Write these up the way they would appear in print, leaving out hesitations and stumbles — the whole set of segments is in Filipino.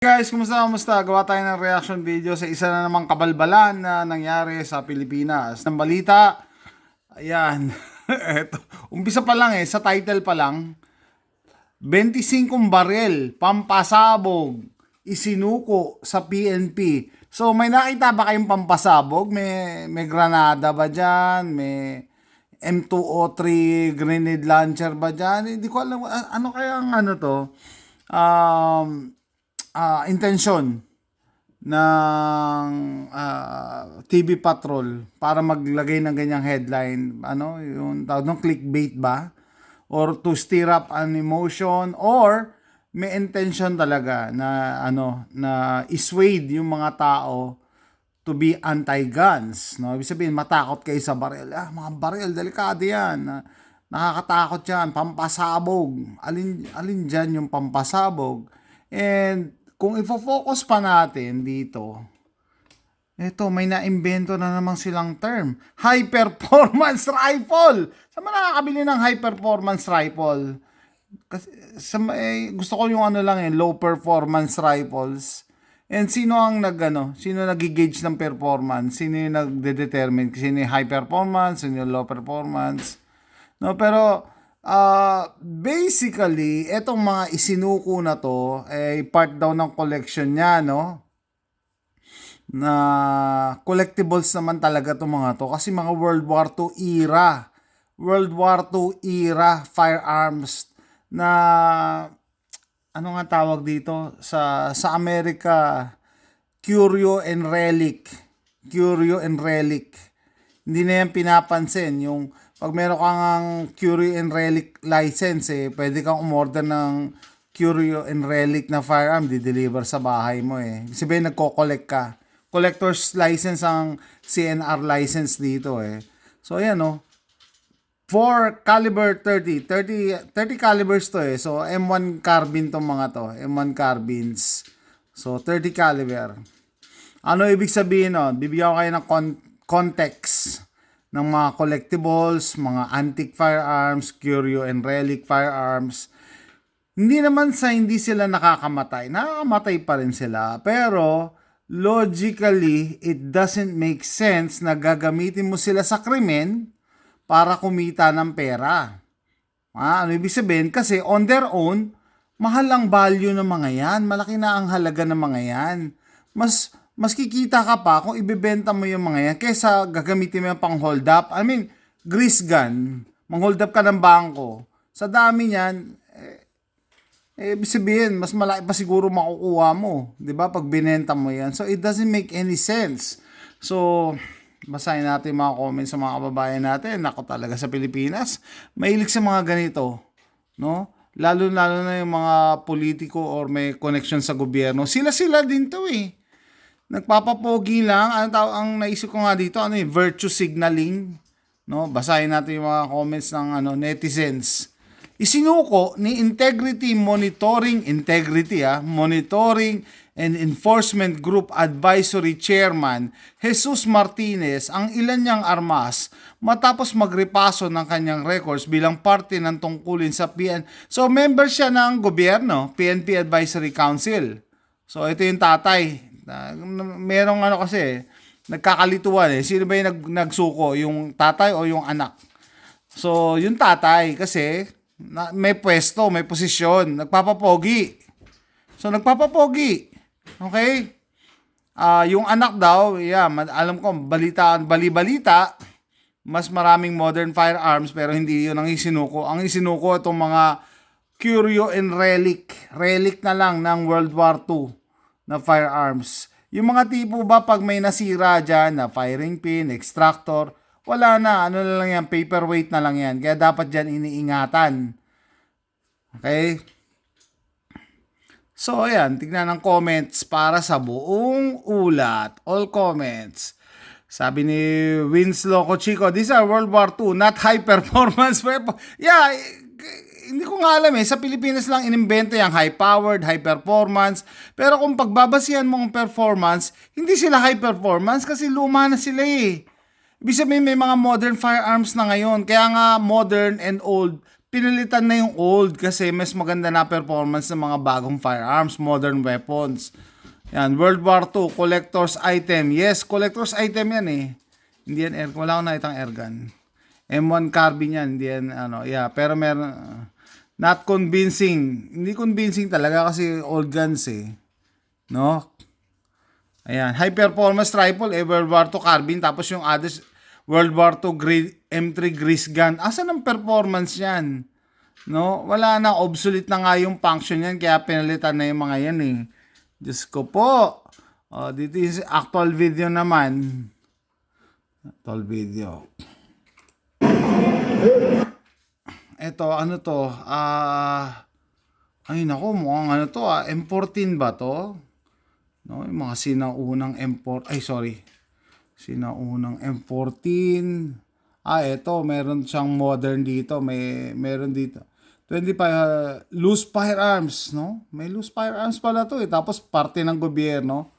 Guys, kumusta? Gawa tayo ng reaction video sa isa na namang kabalbalan na nangyari sa Pilipinas. Ng balita, ayan, eto, umpisa pa lang sa title pa lang, 25 baril, pampasabog, isinuko sa PNP. So, may nakita ba kayong pampasabog? May granada ba dyan? May M203 grenade launcher ba dyan? Hindi ko alam, ano kaya ang ano to? Intention ng TV Patrol para maglagay ng ganyang headline, ano yung tawag ng clickbait ba, or to stir up an emotion, or may intention talaga na na iswade yung mga tao to be anti-guns, no? Ibig sabihin matakot kayo sa baril. Mga baril, delikado yan, nakakatakot yan, pampasabog, alin dyan yung pampasabog. And kung ifo-focus pa natin dito, eto, may naimbento na naman silang term. High performance rifle! Saan man nakakabili ng high performance rifle? Kasi, gusto ko yung low performance rifles. And sino ang sino nag-gauge ng performance? Sino yung nagde-determine? Sino yung high performance? Sino yung low performance? No, pero basically, etong mga isinuko na to ay part daw ng collection niya, no? Na collectibles naman talaga itong mga to kasi mga World War II era firearms na ano nga tawag dito sa Amerika, curio and relic. Hindi na yan pinapansin yung pag meron kang Curio and Relic license, pwede kang umorder ng Curio and Relic na firearm, di-deliver sa bahay mo Sabihin, nagko-collect ka. Collector's license ang CNR license dito So, ayan for caliber 30 calibers to So, M1 carbine tong mga to. M1 carbines. So, 30 caliber. Ano ibig sabihin Bibigyan ko kayo ng context ng mga collectibles, mga antique firearms, curio and relic firearms. Hindi naman sa hindi sila nakakamatay. Nakakamatay pa rin sila. Pero, logically, it doesn't make sense na gagamitin mo sila sa krimen para kumita ng pera. Ano ibig sabihin? Kasi on their own, mahal ang value ng mga yan. Malaki na ang halaga ng mga yan. Mas kikita ka pa kung ibebenta mo yung mga yan kaysa gagamitin mo yung pang hold up. I mean, grease gun. Mang-hold up ka ng bangko. Sa dami niyan, ibig sabihin, mas malaki pa siguro makukuha mo. 'Di ba? Pag binenta mo yan. So, it doesn't make any sense. So, basahin natin mga comments sa mga kababayan natin. Ako talaga sa Pilipinas, mahilig sa mga ganito. No? Lalo na yung mga politiko or may connection sa gobyerno. Sila din to Nagpapapogi lang. Ang naisip ko nga dito, virtue signaling. No? Basahin natin yung mga comments ng netizens. Isinuko ni Monitoring and Enforcement Group Advisory Chairman Jesus Martinez ang ilan niyang armas matapos magrepaso ng kanyang records bilang parte ng tungkulin sa PN. So, member siya ng gobyerno, PNP Advisory Council. So, ito yung tatay. Merong kasi, nagkakalituan Sino ba yung nagsuko? Yung tatay o yung anak? So, yung tatay kasi may pwesto, may posisyon, nagpapapogi. So, nagpapapogi. Okay? Yung anak daw, alam ko, bali-balita, mas maraming modern firearms pero hindi yun ang isinuko. Ang isinuko itong mga curio and relic. Relic na lang ng World War II. Na firearms. Yung mga tipo ba pag may nasira dyan na firing pin, extractor, wala na. Na lang yan, paperweight na lang yan. Kaya dapat dyan iniingatan. Okay? So, ayan. Tignan ang comments para sa buong ulat. All comments. Sabi ni Winslow Cochico, these are World War II, not high performance weapon. Yeah, hindi ko nga alam sa Pilipinas lang inimbento yung high-powered, high-performance. Pero kung pagbabasihan mo ang performance, hindi sila high-performance kasi luma na sila Ibig sabihin may mga modern firearms na ngayon. Kaya nga modern and old pinalitan na yung old kasi mas maganda na performance ng mga bagong firearms, modern weapons. Yan, World War II, collector's item. Yes, collector's item yan eh. Hindi yan air, wala akong nakitang airgun. M1 carbine yan, hindi yan ano, yeah, pero meron, not convincing. Hindi convincing talaga kasi old guns eh. No? Ayan, high performance rifle, World War II carbine, tapos yung others, World War II M3 grease gun. Asan ang performance yan? No? Wala na, obsolete na nga yung function yan, kaya pinalitan na yung mga yan eh. Diyos ko po. Dito yung actual video naman. Actual video. Ito, ano to? Ay nako, mukhang ano to M14 ba to? No, yung mga sinaunang M4, ay sorry. Sinaunang M14. Ito, meron siyang modern dito, meron dito. 25 loose firearms, no? May loose firearms pala to eh. Tapos parte ng gobyerno.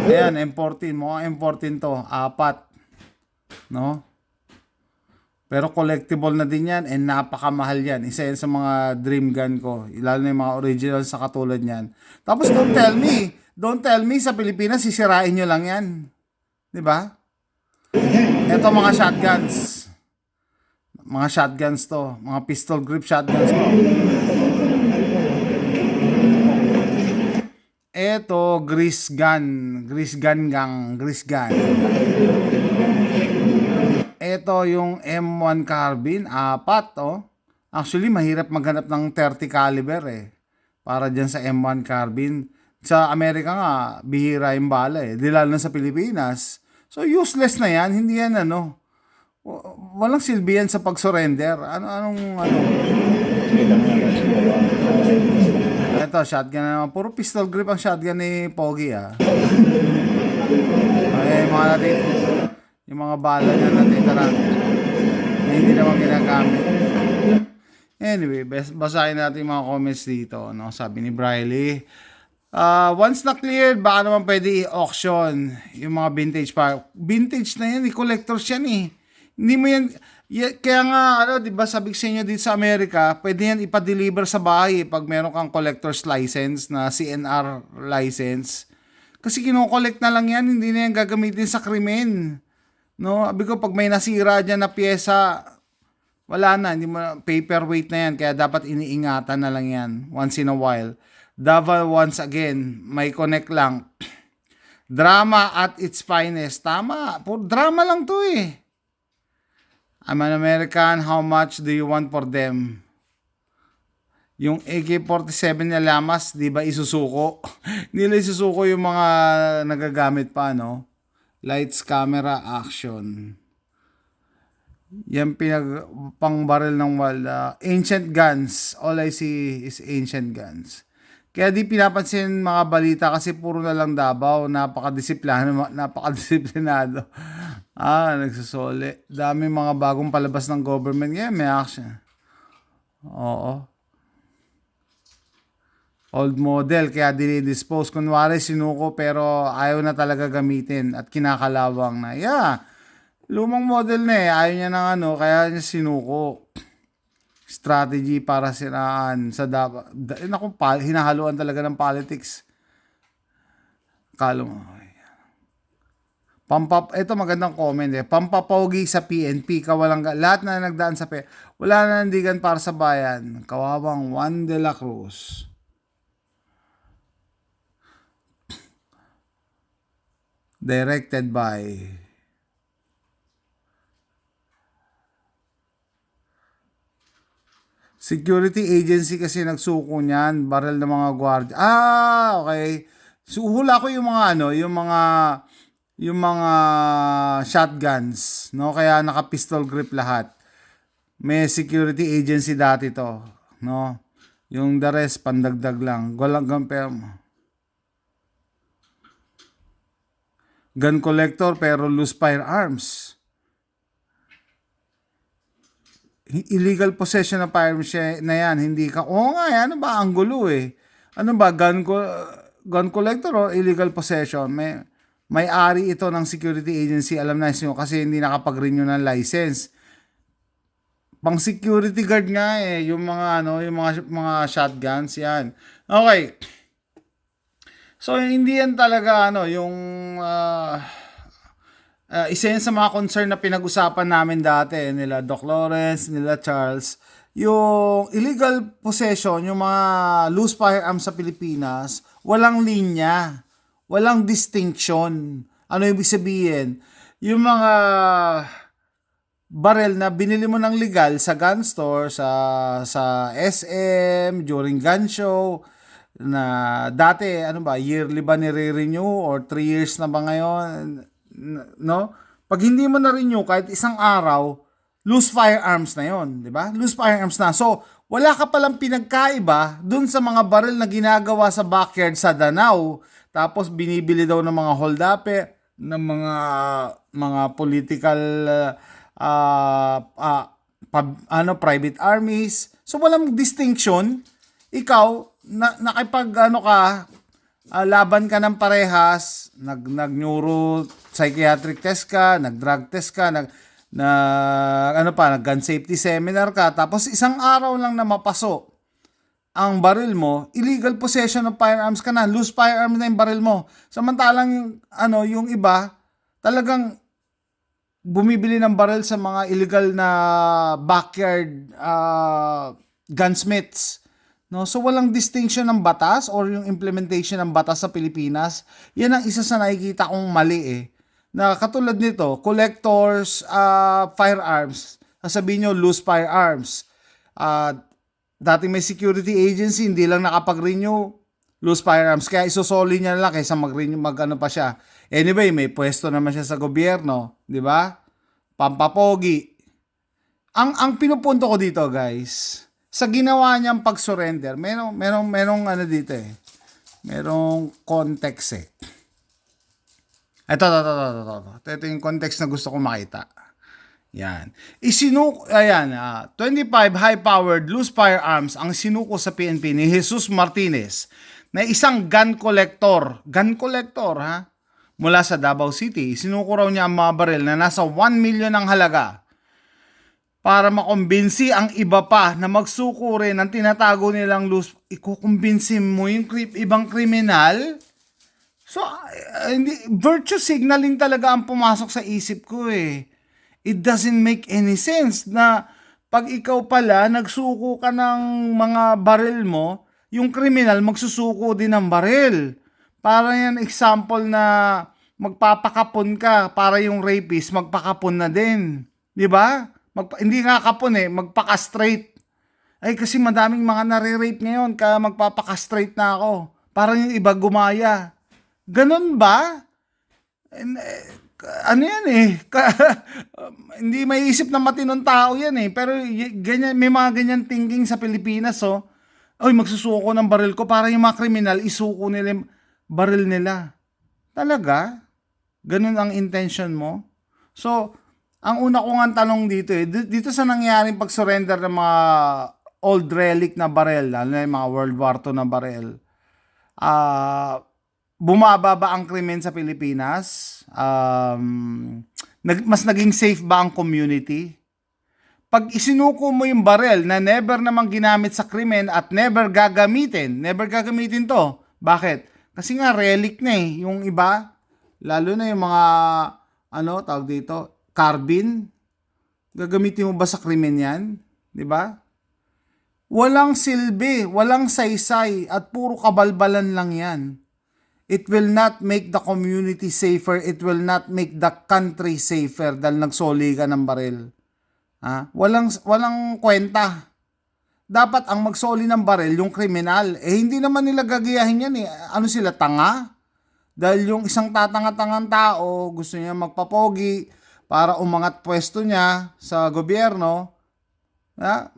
Ayan, M14, mukhang M14 to, 4. No? Pero collectible na din yan and napakamahal yan. Isa yan sa mga dream gun ko. Lalo na yung mga original sa katulad yan. Tapos don't tell me sa Pilipinas sisirain nyo lang yan. Diba? Ito mga shotguns. Mga shotguns to. Mga pistol grip shotguns to. Ito, grease gun. Grease gun gang. Grease gun. Ito yung M1 carbine, 4 oh. Actually, mahirap maghanap ng 30 caliber eh. Para dyan sa M1 carbine. Sa Amerika nga, bihira yung bala eh. Di lalo na sa Pilipinas. So, useless na yan. Hindi yan ano. Walang silbi yan sa pag-surrender. Anong Ito, shotgun na naman. Puro pistol grip ang shotgun ni Pogi ah. Okay, mga natin. Yung mga bala niya natitira na hindi naman ginagamit. Anyway, basahin natin yung mga comments dito. No? Sabi ni Briley, once na cleared, baka naman pwede i-auction yung mga vintage pa. Vintage na yan, collectors yan eh. Hindi mo yan, kaya nga, di ba sabi sa inyo dito sa Amerika, pwede yan ipa-deliver sa bahay pag meron kang collector's license na CNR license. Kasi kinokollect na lang yan, hindi na yan gagamitin sa krimen. No, sabi ko pag may nasira diyan na piyesa, wala na, hindi mo paperweight na yan, kaya dapat iniingatan na lang yan once in a while. Davao once again, may connect lang. Drama at its finest. Tama, drama lang to eh. I'm an American, how much do you want for them? Yung AK-47 na Lamas, di ba isusuko? Nila isusuko yung mga nagagamit pa, no? Lights, camera, action. Yan pang barrel ng wala. Ancient guns. All I see is ancient guns. Kaya di pinapansin mga balita kasi puro na lang Davao. Napakadisiplinado. Nagsusole. Dami mga bagong palabas ng government. Yeah, may action. Oo. Old model, kaya dinidispose. Kunwari, sinuko pero ayaw na talaga gamitin at kinakalawang na. Yeah, lumang model na eh. Ayaw niya ng kaya niya sinuko. Strategy para siraan sa hinahaluan talaga ng politics. Kalo mo. Ito magandang comment eh. Pampapogi sa PNP, kawalang lahat na nagdaan sa wala na nandigan para sa bayan. Kawawang Juan de la Cruz. Directed by security agency kasi nagsuko niyan, baril ng mga gwardiya. Okay. So hula ko yung mga yung mga shotguns, no? Kaya naka-pistol grip lahat. May security agency dati to, no? Yung the rest pandagdag lang. Gun collector pero loose firearms. Illegal possession ng firearms na yan, hindi ka, nga yan, ano ba, ang gulo eh. Ano ba, gun collector o illegal possession? May-ari ito ng security agency, alam na nyo kasi hindi nakapag-renew ng license. pang security guard nga eh, yung mga ano, yung mga shotguns yan. Okay. So hindi yan talaga ano, yung isa yan sa mga concern na pinag-usapan namin dati nila Doc Lawrence, nila Charles, yung illegal possession, yung mga loose firearms sa Pilipinas, walang linya, walang distinction. Ano ibig sabihin? Yung mga barel na binili mo ng legal sa gun store, sa SM, during gun show, na dati, ano ba, yearly ba nire-renew or 3 years na ba ngayon? No? Pag hindi mo na-renew kahit isang araw, loose firearms na yon, di ba? Loose firearms na. So, wala ka palang pinagkaiba dun sa mga baril na ginagawa sa backyard sa Danau. Tapos binibili daw ng mga hold-up ng mga political private armies. So walang distinction. Ikaw nakipag laban ka ng parehas, nag-neuro psychiatric test ka, nag-drug test ka, nag-gun safety seminar ka, tapos isang araw lang na mapaso ang baril mo, illegal possession of firearms ka na, loose firearms na yung baril mo. Samantalang yung iba talagang bumibili ng baril sa mga illegal na backyard gunsmiths. No, so walang distinction ng batas or yung implementation ng batas sa Pilipinas. Yan ang isa sa nakikita kong mali eh. Na katulad nito, collectors firearms, sasabihin nyo loose firearms. Dating may security agency, hindi lang nakapag-renew loose firearms. Kaya isosoli niya lang kaysa mag-renew, pa siya. Anyway, may pwesto naman siya sa gobyerno, di ba? Pampapogi. Ang pinupunto ko dito, guys, sa ginawa niyang pag-surrender, merong ano dito eh. Merong context eh. Ito yung context na gusto ko makita. Yan. 25 high-powered loose firearms ang sinuko sa PNP ni Jesus Martinez na isang gun collector ha, mula sa Davao City. Sinuko raw niya ang mga baril na nasa 1 million ang halaga para makumbinsi ang iba pa na magsuko rin ng tinatago nilang loose. Ikukumbinsi mo yung ibang kriminal? So, virtue signaling talaga ang pumasok sa isip ko eh. It doesn't make any sense na pag ikaw pala nagsuko ka ng mga baril mo, yung kriminal magsusuko din ng baril. Para yan example na magpapakapon ka para yung rapist magpakapon na din. 'Di ba? Hindi nga kapon eh, magpaka-straight. Ay kasi madaming mga nare-rape ngayon kaya magpapaka-straight na ako. Para yung iba gumaya. Ganon ba? Ano yan eh, hindi may isip na matinong tao yan eh, pero ganyan, may mga ganyan thinking sa Pilipinas oh. Oy, magsusuko ng baril ko para yung mga kriminal isuko nila yung baril nila. Talaga? Ganun ang intention mo? So, ang una ko nga tanong dito eh, dito sa nangyaring pag-surrender ng mga old relic na baril, lalo na yung mga World War II na baril, bumaba ba ang krimen sa Pilipinas? Mas naging safe ba ang community? Pag isinuko mo yung barel na never namang ginamit sa krimen at never gagamitin to. Bakit? Kasi nga relic na eh. Yung iba, lalo na yung mga, tawag dito, carbine, gagamitin mo ba sa krimen yan? Diba? Walang silbi, walang saysay, at puro kabalbalan lang yan. It will not make the community safer. It will not make the country safer dahil nagsoli ka ng baril. Walang kwenta. Dapat ang magsoli ng baril yung kriminal. Hindi naman nila gagayahin yan eh. Ano sila, tanga? Dahil yung isang tatanga-tangang tao gusto niya magpapogi para umangat pwesto niya sa gobyerno.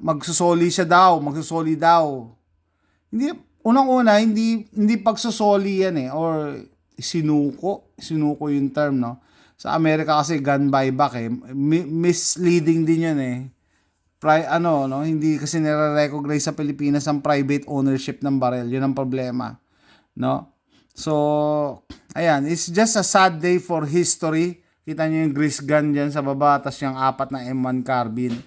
Magsusoli daw. Unang-una, hindi pagsusoli yan eh, or sinuko yung term, no? Sa Amerika kasi gun buyback eh, misleading din yun eh. Hindi kasi nire-recognize sa Pilipinas ang private ownership ng baril, yun ang problema, no? So, ayan, it's just a sad day for history. Kita nyo yung grease gun dyan sa baba, tas yung 4 na M1 carbine.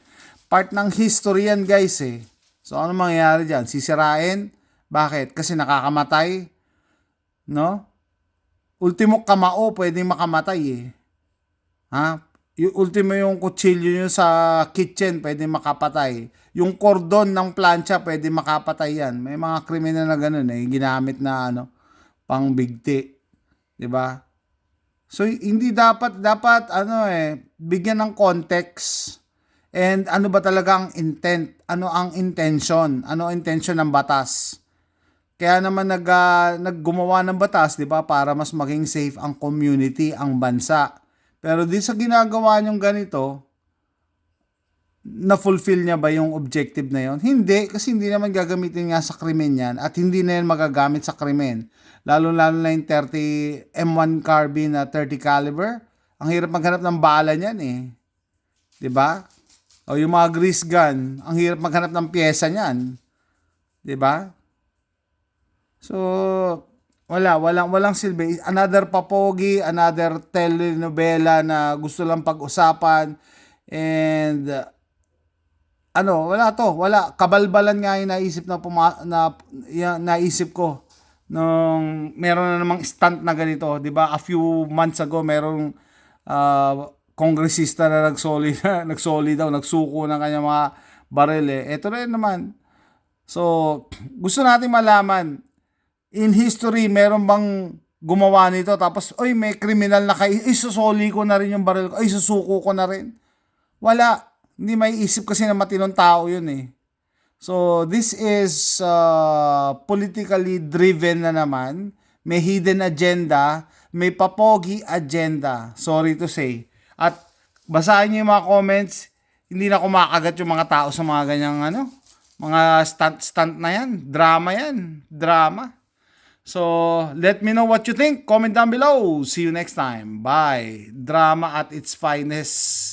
Part ng history yan guys eh. So ano mangyayari dyan? Sisirain? Bakit? Kasi nakakamatay? No? Ultimo kamao, pwedeng makamatay eh. Ha? Yung ultimo yung kutsilyo nyo sa kitchen, pwedeng makapatay. Yung cordon ng plancha, pwedeng makapatay yan. May mga kriminal na ganun eh, ginamit na ano, pang bigti. 'Di ba? So hindi dapat ano bigyan ng context. And ano ba talaga ang intent? Ano ang intention? Ano ang intention ng batas? Kaya naman naggumawa ng batas, 'di ba, para mas maging safe ang community, ang bansa. Pero di sa ginagawa niyong ganito, na-fulfill niya ba yung objective na yon? Hindi, kasi hindi naman gagamitin nga sa krimen yan at hindi na yan magagamit sa krimen. Lalo-lalo na yung 30 M1 carbine na 30 caliber. Ang hirap maghanap ng bala niyan eh. 'Di ba? O yung mga grease gun, ang hirap maghanap ng pyesa niyan. 'Di ba? So, walang silbi. Another papogi, another telenovela na gusto lang pag-usapan. And wala. Kabalbalan nga yung naisip ko nung meron na namang stunt na ganito, 'di ba? A few months ago merong kongresista na nagsoli daw, nagsuko ng kanyang mga baril eh. Ito rin naman. So, gusto nating malaman, in history, meron bang gumawa nito tapos, oy, may kriminal na kayo, isusoli ko na rin yung baril ko, susuko ko na rin. Wala. Hindi may isip kasi na matinong tao yun eh. So, this is politically driven na naman. May hidden agenda, may papogi agenda. Sorry to say. At basahin niyo yung mga comments, hindi na kumakagat yung mga tao sa mga ganyang mga stunt na yan. Drama. So, let me know what you think. Comment down below. See you next time. Bye. Drama at its finest.